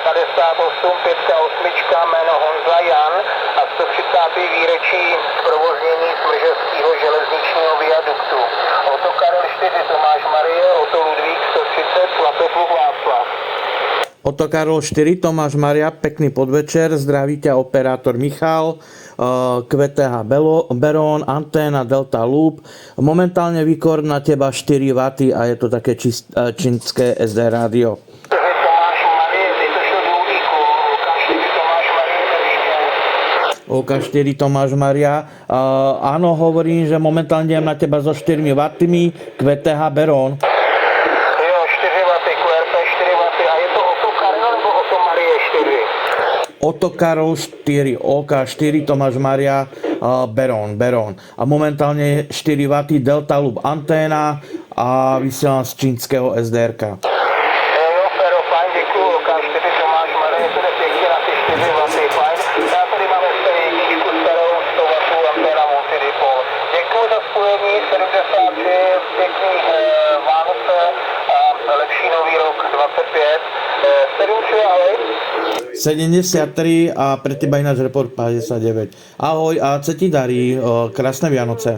58, 58, jméno Honza Jan a 130. výročí zprovoznění Smržovského železničního viaduktu. Oto Karel 4, Tomáš Marie, Oto Ludvík 130, Svatopluk Václav. Oto Karol 4, Tomáš Maria, pekný podvečer, zdraví ťa operátor Michal, QTH Berón, Anténa Delta Loop. Momentálne výkor na teba 4 W a je to také čínske SD rádio. Tomáš Marie, ty to šlo do Ulíku, OK4 Tomáš Marie, držte. OK4 Tomáš Maria. Áno, hovorím, že momentálne idem na teba so 4 W, QTH Berón. Jo, 4 W, QRP 4 W, a je to Oto Karel nebo Oto Marie 4? Oto Karol 4, OK4 Tomáš Maria, Berón. A momentálne 4 W Delta Loop anténa a vysielam z čínskeho SDR-ka. Jo, Fero, fajn, děkuju, OK4 Tomáš Marie, to jde pěkně na ty 4 W, fajn. Já tady máme jedničku starou 100 W anténa multidipol. Děkuju za spojení, 73, pěkný Vánoce a lepší nový rok 25. 73, ahoj. 73 a pre teba ináč report 59. Ahoj a co ti darí? Krásne Vianoce.